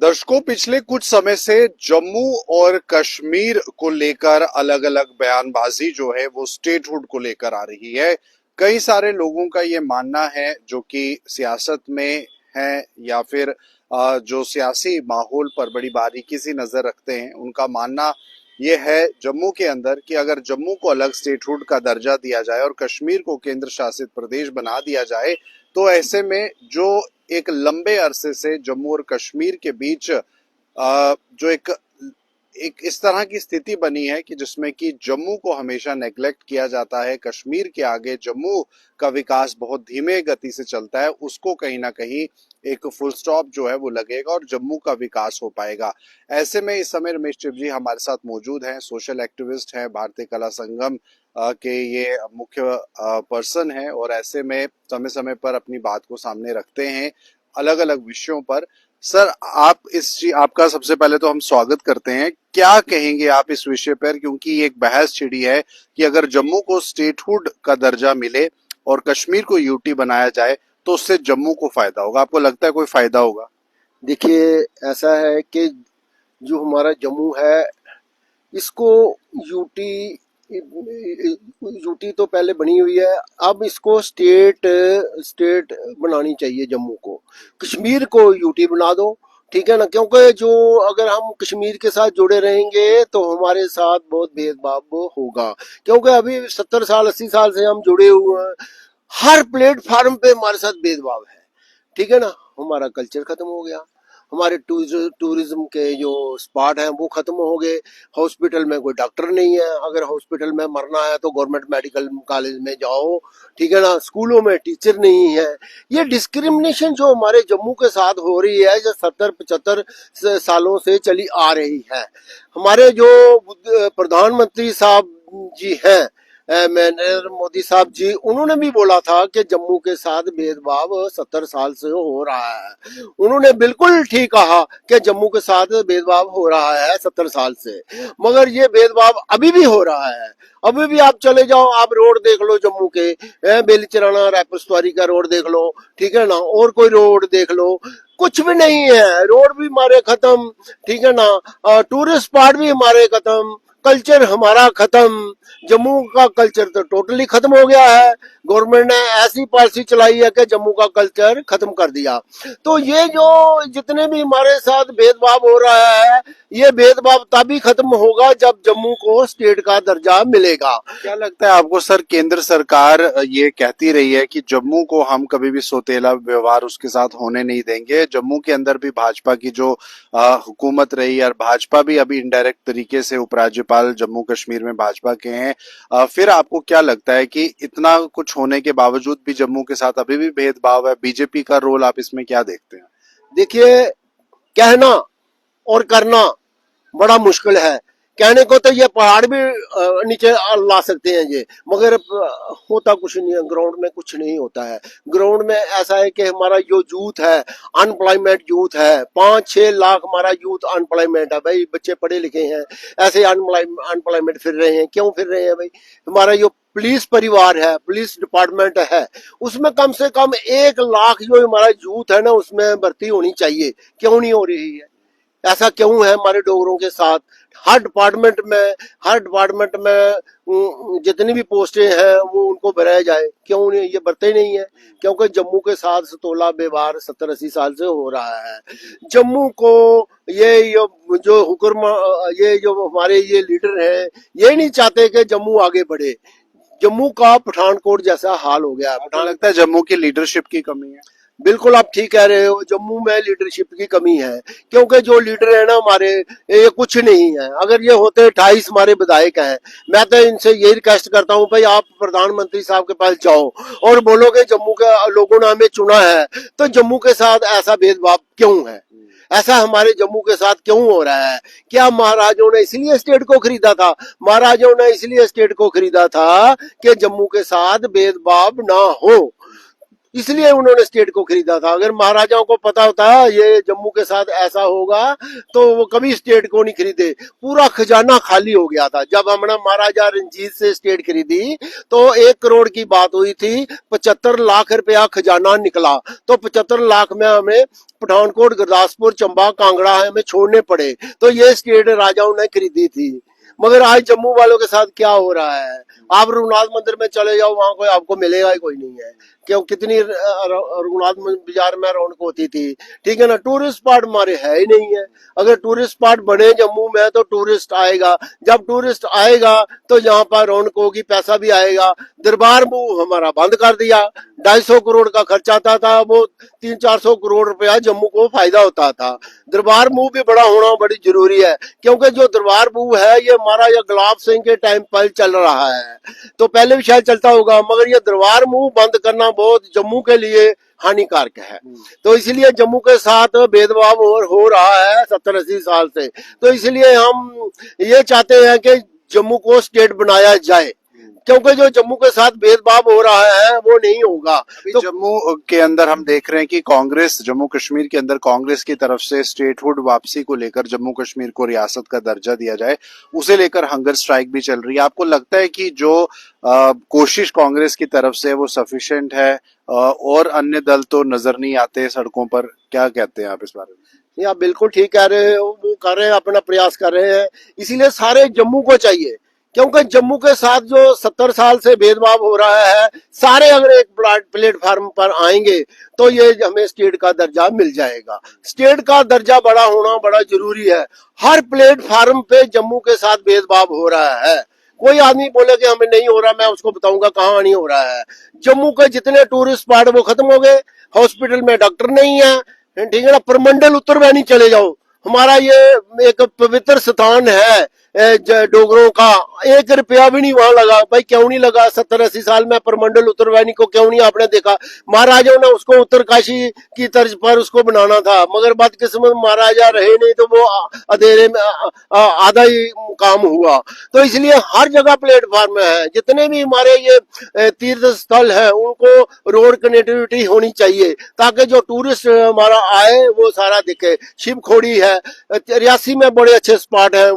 दर्शकों, पिछले कुछ समय से जम्मू और कश्मीर को लेकर अलग अलग बयानबाजी जो है वो स्टेटहुड को लेकर आ रही है। कई सारे लोगों का ये मानना है जो कि सियासत में है या फिर जो सियासी माहौल पर बड़ी बारीकी से नजर रखते हैं, उनका मानना ये है जम्मू के अंदर कि अगर जम्मू को अलग स्टेटहुड का दर्जा दिया जाए और कश्मीर को केंद्र शासित प्रदेश बना दिया जाए तो ऐसे में जो एक लंबे अरसे से जम्मू और कश्मीर के बीच जो एक एक इस तरह की स्थिति बनी है कि जिसमें कि जम्मू को हमेशा नेग्लेक्ट किया जाता है, कश्मीर के आगे जम्मू का विकास बहुत धीमे गति से चलता है, उसको कहीं ना कहीं एक फुल स्टॉप जो है वो लगेगा और जम्मू का विकास हो पाएगा। ऐसे में इस समय रमेश चिब जी हमारे साथ मौजूद हैं, सोशल एक्टिविस्ट हैं, भारतीय कला संगम के ये मुख्य पर्सन हैं और ऐसे में समय समय पर अपनी बात को सामने रखते हैं अलग अलग विषयों पर। सर, आपका सबसे पहले तो हम स्वागत करते हैं। क्या कहेंगे आप इस विषय पर, क्योंकि ये एक बहस छिड़ी है कि अगर जम्मू को स्टेटहुड का दर्जा मिले और कश्मीर को यूटी बनाया जाए तो उससे जम्मू को फायदा होगा। आपको लगता है कोई फायदा होगा? देखिए, ऐसा है कि जो हमारा जम्मू है इसको यूटी यूटी तो पहले बनी हुई है, अब इसको स्टेट बनानी चाहिए। जम्मू को, कश्मीर को यूटी बना दो, ठीक है ना। क्योंकि जो अगर हम कश्मीर के साथ जुड़े रहेंगे तो हमारे साथ बहुत भेदभाव होगा। क्योंकि अभी 70 साल 80 साल से हम जुड़े हुए हैं, हर प्लेटफार्म पे हमारे साथ भेदभाव है, ठीक है ना। हमारा कल्चर खत्म हो गया, हमारे टूरिज्म के जो स्पॉट हैं वो खत्म हो गए। हॉस्पिटल में कोई डॉक्टर नहीं है, अगर हॉस्पिटल में मरना है तो गवर्नमेंट मेडिकल कॉलेज में जाओ, ठीक है ना। स्कूलों में टीचर नहीं है। ये डिस्क्रिमिनेशन जो हमारे जम्मू के साथ हो रही है, जो 70-75 सालों से चली आ रही है। हमारे जो प्रधानमंत्री साहब जी हैं, नरेंद्र मोदी साहब जी, उन्होंने भी बोला था कि जम्मू के साथ भेदभाव 70 साल से हो रहा है। उन्होंने बिल्कुल ठीक कहा कि जम्मू के साथ भेदभाव हो रहा है 70 साल से, मगर ये भेदभाव अभी भी हो रहा है। अभी भी आप चले जाओ, आप रोड देख लो जम्मू के, बेलीचराना रायपुर का रोड देख लो, ठीक है ना, और कोई रोड देख लो, कुछ भी नहीं है। रोड भी हमारे खत्म, ठीक है ना। टूरिस्ट स्पॉट भी हमारे खत्म, कल्चर हमारा खत्म। जम्मू का कल्चर तो टोटली खत्म हो गया है। गवर्नमेंट ने ऐसी पॉलिसी चलाई है कि जम्मू का कल्चर खत्म कर दिया। तो ये जो जितने भी हमारे साथ भेदभाव हो रहा है, ये भेदभाव तभी खत्म होगा जब जम्मू को स्टेट का दर्जा मिलेगा। क्या लगता है आपको सर, केंद्र सरकार ये कहती रही है कि जम्मू को हम कभी भी सौतेला व्यवहार उसके साथ होने नहीं देंगे। जम्मू के अंदर भी भाजपा की जो हुकूमत रही और भाजपा भी अभी इनडायरेक्ट तरीके से उपराज्यपाल जम्मू कश्मीर में भाजपा के हैं। फिर आपको क्या लगता है कि इतना कुछ होने के बावजूद भी जम्मू के साथ अभी भी भेदभाव है? बीजेपी का रोल आप इसमें क्या देखते हैं? देखिए, कहना और करना बड़ा मुश्किल है। कहने को तो ये पहाड़ भी नीचे ला सकते हैं ये, मगर होता कुछ नहीं है। ग्राउंड में कुछ नहीं होता है। ग्राउंड में ऐसा है कि हमारा जो यूथ है, अनएम्प्लॉयमेंट यूथ है, 5-6 लाख हमारा यूथ अनएम्प्लॉयमेंट है भाई। बच्चे पढ़े लिखे हैं, ऐसे अनएम्प्लॉयमेंट फिर रहे हैं। क्यों फिर रहे हैं भाई? हमारा जो पुलिस परिवार है, पुलिस डिपार्टमेंट है, उसमें कम से कम 1 लाख जो हमारा यूथ है ना, उसमें भर्ती होनी चाहिए। क्यों नहीं हो रही है? ऐसा क्यों है हमारे डोगरों के साथ? हर डिपार्टमेंट में जितनी भी पोस्टें हैं वो उनको भराया जाए, क्यों नहीं? ये भरते ही नहीं है। क्योंकि जम्मू के साथ सतोला व्यवहार 70-80 साल से हो रहा है। जम्मू को ये जो हुक्म, ये जो हमारे ये लीडर हैं, ये नहीं चाहते कि जम्मू आगे बढ़े। जम्मू का पठानकोट जैसा हाल हो गया। आपको लगता है जम्मू की लीडरशिप की कमी है? बिल्कुल, आप ठीक कह रहे हो। जम्मू में लीडरशिप की कमी है, क्योंकि जो लीडर है ना हमारे, ये कुछ नहीं है। अगर ये होते 28 हमारे विधायक हैं, मैं तो इनसे यही रिक्वेस्ट करता हूँ भाई, आप प्रधानमंत्री साहब के पास जाओ और बोलो कि जम्मू के लोगों ने हमें चुना है, तो जम्मू के साथ ऐसा भेदभाव क्यों है? ऐसा हमारे जम्मू के साथ क्यों हो रहा है? क्या महाराजों ने इसलिए स्टेट को खरीदा था? महाराजों ने इसलिए स्टेट को खरीदा था कि जम्मू के साथ भेदभाव ना हो। इसलिए उन्होंने स्टेट को खरीदा था। अगर महाराजाओं को पता होता ये जम्मू के साथ ऐसा होगा तो वो कभी स्टेट को नहीं खरीदे। पूरा खजाना खाली हो गया था जब हमने महाराजा रंजीत से स्टेट खरीदी। तो 1 करोड़ की बात हुई थी, 75 लाख रुपया खजाना निकला। तो 75 लाख में हमें पठानकोट, गुरदासपुर, चंबा, कांगड़ा हमें छोड़ने पड़े। तो ये स्टेट राजाओं ने खरीदी थी। मगर आज जम्मू वालों के साथ क्या हो रहा है, आप रघुनाथ मंदिर में चले जाओ, वहां कोई आपको मिलेगा ही कोई नहीं है। क्यों, कितनी रघुनाथ बाजार में रौनक होती थी, ठीक है ना। टूरिस्ट स्पॉट हमारे है ही नहीं है। अगर टूरिस्ट स्पॉट बने जम्मू में तो टूरिस्ट आएगा, जब टूरिस्ट आएगा तो यहाँ पर रौनक होगी, पैसा भी आएगा। दरबार मूव हमारा बंद कर दिया, 250 करोड़ का खर्चा आता था, वो 300-400 करोड़ रुपया जम्मू को फायदा होता था। दरबार मूव भी बड़ा होना बड़ी जरूरी है, क्योंकि जो दरबार मूव है ये हमारा ये गुलाब सिंह के टाइम पर चल रहा है, तो पहले भी शायद चलता होगा, मगर ये दरबार मूव बंद करना बहुत जम्मू के लिए हानिकारक है। तो इसलिए जम्मू के साथ भेदभाव और हो रहा है 70-80 साल से। तो इसलिए हम ये चाहते हैं कि जम्मू को स्टेट बनाया जाए, क्योंकि जो जम्मू के साथ भेदभाव हो रहा है वो नहीं होगा। तो जम्मू के अंदर हम देख रहे हैं कि कांग्रेस, जम्मू कश्मीर के अंदर कांग्रेस की तरफ से स्टेटहुड वापसी को लेकर, जम्मू कश्मीर को रियासत का दर्जा दिया जाए, उसे लेकर हंगर स्ट्राइक भी चल रही है। आपको लगता है कि जो कोशिश कांग्रेस की तरफ से वो सफिशिएंट है, और अन्य दल तो नजर नहीं आते सड़कों पर? क्या कहते हैं आप इस बारे में? ये आप बिल्कुल ठीक कह रहे हो, वो कर रहे हैं, अपना प्रयास कर रहे हैं। इसीलिए सारे जम्मू को चाहिए, क्योंकि जम्मू के साथ जो 70 साल से भेदभाव हो रहा है, सारे अगर एक प्लेटफार्म पर आएंगे तो ये हमें स्टेट का दर्जा मिल जाएगा। स्टेट का दर्जा बड़ा होना बड़ा जरूरी है। हर प्लेटफार्म पे जम्मू के साथ भेदभाव हो रहा है। कोई आदमी बोले कि हमें नहीं हो रहा, मैं उसको बताऊंगा कहाँ नहीं हो रहा है। जम्मू के जितने टूरिस्ट स्पॉट वो खत्म हो गए, हॉस्पिटल में डॉक्टर नहीं है, ठीक है ना। परमंडल उत्तरवैनी चले जाओ, हमारा ये एक पवित्र स्थान है डोगरों का, 1 रुपया भी नहीं वहां लगा। भाई क्यों नहीं लगा? 70-80 साल में परमंडल उत्तरवैनी को क्यों नहीं आपने देखा? महाराजाओं ने उसको उत्तरकाशी की तर्ज पर उसको बनाना था, मगर बदकिस्मत महाराजा रहे नहीं, तो वो अंधेरे में आधा ही काम हुआ। तो इसलिए हर जगह प्लेटफार्म है। जितने भी हमारे ये तीर्थ स्थल है उनको रोड कनेक्टिविटी होनी चाहिए, ताकि जो टूरिस्ट हमारा आए वो सारा दिखे। शिवखोड़ी है, रियासी में बड़े अच्छे स्पॉट हैं,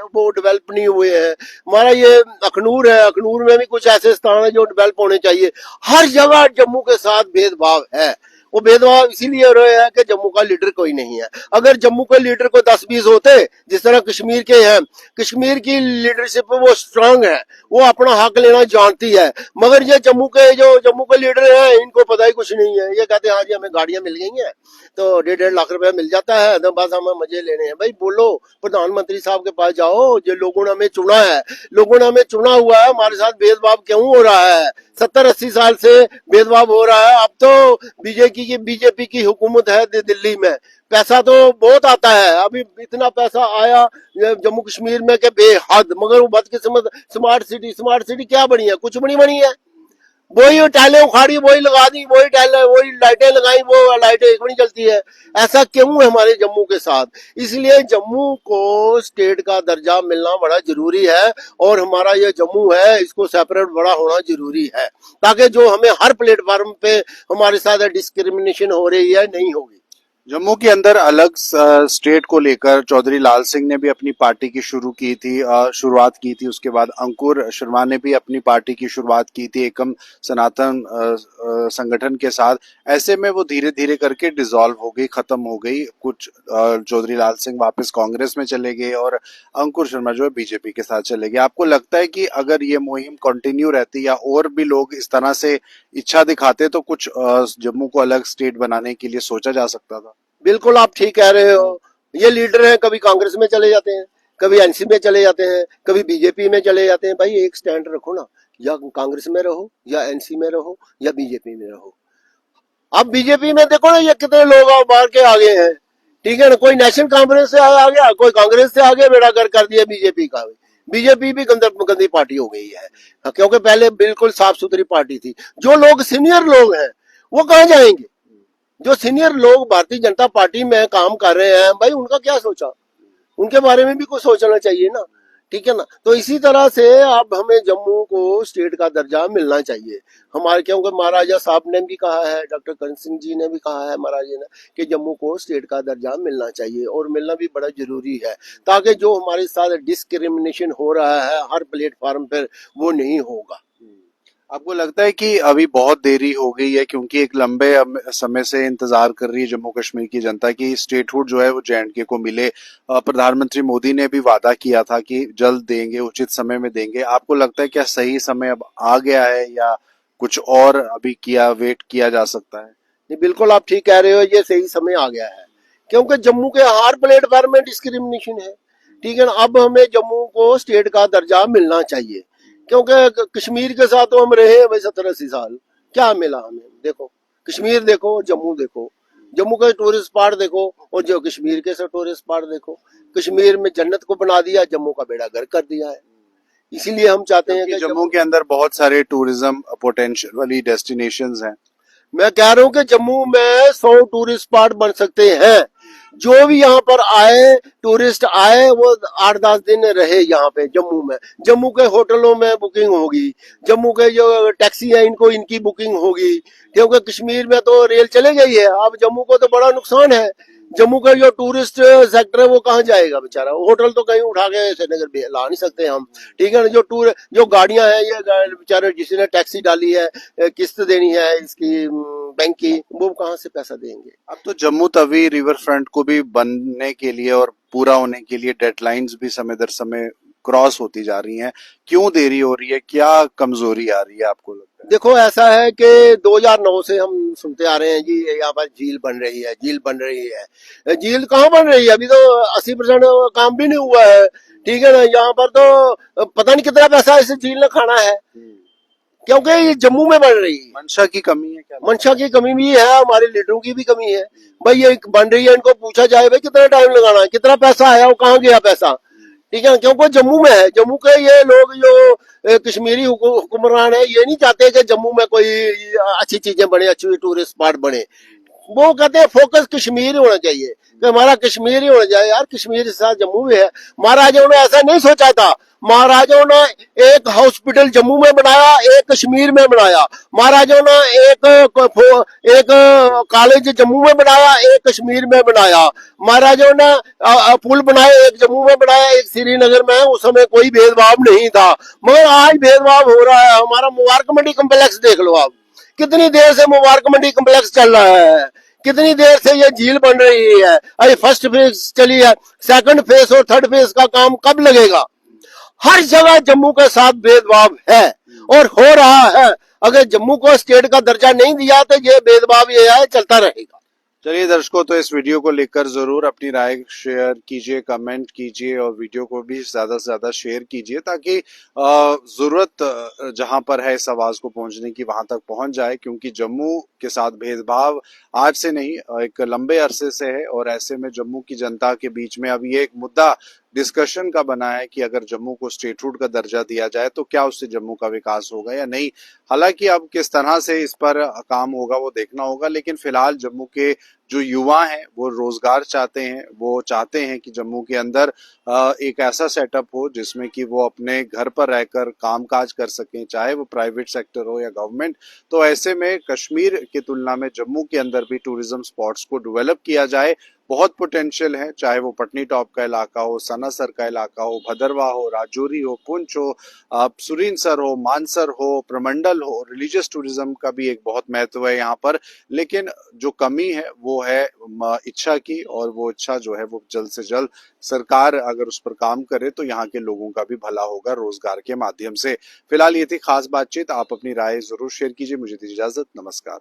वो डेवलप नहीं हुए हैं। हमारा ये अखनूर है, अखनूर में भी कुछ ऐसे स्थान है जो डेवलप होने चाहिए। हर जगह जम्मू के साथ भेदभाव है। वो भेदभाव इसीलिए हो रहे हैं कि जम्मू का लीडर कोई नहीं है। अगर जम्मू के लीडर को 10-20 होते, जिस तरह कश्मीर के हैं, कश्मीर की लीडरशिप वो स्ट्रांग है, वो अपना हक लेना जानती है। मगर ये जम्मू के लीडर हैं, इनको पता ही कुछ नहीं है। ये कहते हैं हाँ जी हमें गाड़ियां मिल गई हैं तो 1.5 लाख रुपया मिल जाता है, तो बस हमें मजे लेने हैं। भाई बोलो, प्रधानमंत्री साहब के पास जाओ, जो लोगों ने हमें चुना है, लोगों ने हमें चुना हुआ है, हमारे साथ भेदभाव क्यों हो रहा है? 70-80 साल से भेदभाव हो रहा है। अब तो बीजेपी की हुकूमत है दिल्ली में, पैसा तो बहुत आता है। अभी इतना पैसा आया जम्मू कश्मीर में के बेहद, मगर वो बदकिस्मत स्मार्ट सिटी क्या बनी है? कुछ भी नहीं बनी है। वही टाइलें उखाड़ी, वही लगा दी, वही टाइलें, वही लाइटें लगाई, वो लाइटें एक भी नहीं चलती है। ऐसा क्यों है हमारे जम्मू के साथ? इसलिए जम्मू को स्टेट का दर्जा मिलना बड़ा जरूरी है, और हमारा ये जम्मू है इसको सेपरेट बड़ा होना जरूरी है, ताकि जो हमें हर प्लेटफार्म पे हमारे साथ डिस्क्रिमिनेशन हो रही है नहीं होगी। जम्मू के अंदर अलग स्टेट को लेकर चौधरी लाल सिंह ने भी अपनी पार्टी की शुरुआत की थी। उसके बाद अंकुर शर्मा ने भी अपनी पार्टी की शुरुआत की थी एकम सनातन संगठन के साथ। ऐसे में वो धीरे धीरे करके डिसॉल्व हो गई, खत्म हो गई। कुछ चौधरी लाल सिंह वापस कांग्रेस में चले गए और अंकुर शर्मा जो है बीजेपी के साथ चले गए। आपको लगता है कि अगर ये मुहिम कंटिन्यू रहती या और भी लोग इस तरह से इच्छा दिखाते तो कुछ जम्मू को अलग स्टेट बनाने के लिए सोचा जा सकता था? बिल्कुल आप ठीक कह रहे हो। ये लीडर हैं, कभी कांग्रेस में चले जाते हैं, कभी एनसी में चले जाते हैं, कभी बीजेपी में चले जाते हैं। भाई एक स्टैंड रखो ना, या कांग्रेस में रहो, या एनसी में रहो, या बीजेपी में रहो। अब बीजेपी में देखो ना, ये कितने लोग बाहर के आगे हैं, ठीक है ना। कोई नेशनल कॉन्फ्रेंस से आ गया, कोई कांग्रेस से आगे बेड़ा कर दिया बीजेपी का। बीजेपी भी गंदी पार्टी हो गई है, क्योंकि पहले बिल्कुल साफ सुथरी पार्टी थी। जो लोग सीनियर लोग हैं वो कहाँ जाएंगे? जो सीनियर लोग भारतीय जनता पार्टी में काम कर रहे हैं, भाई उनका क्या सोचा? उनके बारे में भी कुछ सोचना चाहिए ना, ठीक है ना। तो इसी तरह से अब हमें जम्मू को स्टेट का दर्जा मिलना चाहिए हमारे, क्योंकि महाराजा साहब ने भी कहा है, डॉक्टर करण सिंह जी ने भी कहा है महाराजा ने कि जम्मू को स्टेट का दर्जा मिलना चाहिए, और मिलना भी बड़ा जरूरी है, ताकि जो हमारे साथ डिस्क्रिमिनेशन हो रहा है हर प्लेटफॉर्म पर वो नहीं होगा। आपको लगता है कि अभी बहुत देरी हो गई है, क्योंकि एक लंबे समय से इंतजार कर रही है जम्मू कश्मीर की जनता की स्टेटहुड जो है वो जे.एंड.के को मिले। प्रधानमंत्री मोदी ने भी वादा किया था कि जल्द देंगे, उचित समय में देंगे। आपको लगता है क्या सही समय अब आ गया है, या कुछ और अभी वेट किया जा सकता है? नहीं, बिल्कुल आप ठीक कह रहे हो, ये सही समय आ गया है, क्योंकि जम्मू के हर प्लेटफॉर्म में डिस्क्रिमिनेशन है। ठीक है ना। अब हमें जम्मू को स्टेट का दर्जा मिलना चाहिए, क्योंकि कश्मीर के साथ तो हम रहे भाई 70-80 साल, क्या मिला हमें? देखो कश्मीर देखो, जम्मू देखो, जम्मू के टूरिस्ट स्पॉट देखो, और जो कश्मीर के टूरिस्ट स्पॉट देखो। कश्मीर में जन्नत को बना दिया, जम्मू का बेड़ा गर्क कर दिया है। इसीलिए हम चाहते हैं कि जम्मू के अंदर बहुत सारे टूरिज्म पोटेंशियल वाली डेस्टिनेशंस हैं। मैं कह रहा हूं कि जम्मू में 100 टूरिस्ट स्पॉट बन सकते हैं। जो भी यहाँ पर आए, टूरिस्ट आए, वो 8-10 दिन रहे यहाँ पे जम्मू में। जम्मू के होटलों में बुकिंग होगी, जम्मू के जो टैक्सी है इनको इनकी बुकिंग होगी, क्योंकि कश्मीर में तो रेल चले गई है। अब जम्मू को तो बड़ा नुकसान है। जम्मू का जो टूरिस्ट सेक्टर है वो कहाँ जाएगा बेचारा? होटल तो कहीं उठा के श्रीनगर ला नहीं सकते हम। ठीक है ना। जो गाड़ियां हैं, ये बेचारे जिसने टैक्सी डाली है, किस्त देनी है इसकी बैंक की, वो कहाँ से पैसा देंगे? अब तो जम्मू तवी रिवर फ्रंट को भी बनने के लिए और पूरा होने के लिए डेडलाइंस भी समय दर समय क्रॉस होती जा रही हैं। क्यों देरी हो रही है? क्या कमजोरी आ रही है आपको लगता है? देखो ऐसा है कि 2009 से हम सुनते आ रहे हैं जी यहाँ पर झील बन रही है, झील बन रही है। झील कहाँ बन रही है? अभी तो 80% काम भी नहीं हुआ है। ठीक है ना। यहाँ पर तो पता नहीं कितना पैसा इस झील ने खाना है, क्योंकि ये जम्मू में बन रही है। मंशा की कमी है क्या? मंशा की कमी भी है, हमारे लीडरों की भी कमी है। भाई ये बन रही है, इनको पूछा जाए भाई कितना टाइम लगाना है, कितना पैसा आया, वो कहाँ गया पैसा? ठीक है। क्योंकि जम्मू में है। जम्मू के ये लोग जो कश्मीरी हुक्मरान है, ये नहीं चाहते कि जम्मू में कोई अच्छी चीजें बने, अच्छी टूरिस्ट स्पॉट बने। वो कहते हैं फोकस कश्मीर ही होना चाहिए, कि हमारा कश्मीर ही होना चाहिए। यार कश्मीर के साथ जम्मू भी है। महाराजाओं ने ऐसा नहीं सोचा था। महाराजाओं ने एक हॉस्पिटल जम्मू में बनाया, एक कश्मीर में बनाया। महाराजाओं ने एक कॉलेज जम्मू में बनाया, एक कश्मीर में बनाया। महाराजाओं ने पुल बनाए, एक जम्मू में बनाया, एक श्रीनगर में। उस समय कोई भेदभाव नहीं था, मगर आज भेदभाव हो रहा है। हमारा मुबारक मंडी कम्प्लेक्स देख लो आप, कितनी देर से मुबारक मंडी कम्प्लेक्स चल रहा है, कितनी देर से ये झील बन रही है। अरे फर्स्ट फेज चली है, सेकंड फेज और थर्ड फेज का काम कब लगेगा? हर जगह जम्मू के साथ भेदभाव है और हो रहा है। अगर जम्मू को स्टेट का दर्जा नहीं दिया तो ये भेदभाव ये है चलता रहेगा। चलिए दर्शकों, तो इस वीडियो को लेकर जरूर अपनी राय शेयर कीजिए, कमेंट कीजिए, और वीडियो को भी ज्यादा से ज्यादा शेयर कीजिए, ताकि जरूरत जहां पर है इस आवाज को पहुंचने की वहां तक पहुंच जाए। क्योंकि जम्मू के साथ भेदभाव आज से नहीं, एक लंबे अरसे से है, और ऐसे में जम्मू की जनता के बीच में अब ये एक मुद्दा डिस्कशन का बना है कि अगर जम्मू को स्टेटहुड का दर्जा दिया जाए तो क्या उससे जम्मू का विकास होगा या नहीं। हालांकि अब किस तरह से इस पर काम होगा वो देखना होगा, लेकिन फिलहाल जम्मू के जो युवा हैं वो रोजगार चाहते हैं। वो चाहते हैं कि जम्मू के अंदर एक ऐसा सेटअप हो जिसमें कि वो अपने घर पर रहकर काम काज कर सकें, चाहे वो प्राइवेट सेक्टर हो या गवर्नमेंट। तो ऐसे में कश्मीर की तुलना में जम्मू के अंदर भी टूरिज्म स्पॉट्स को डेवलप किया जाए। बहुत पोटेंशियल है, चाहे वो पटनी टॉप का इलाका हो, सनासर का इलाका हो, भदरवा हो, राजौरी हो, पुंछ हो, सुरीनसर हो, मानसर हो, प्रमंडल हो। रिलीजियस टूरिज्म का भी एक बहुत महत्व है यहाँ पर, लेकिन जो कमी है वो है इच्छा की, और वो इच्छा जो है वो जल्द से जल्द सरकार अगर उस पर काम करे तो यहाँ के लोगों का भी भला होगा रोजगार के माध्यम से। फिलहाल ये थी खास बातचीत। आप अपनी राय जरूर शेयर कीजिए। मुझे दीजिए इजाजत। नमस्कार।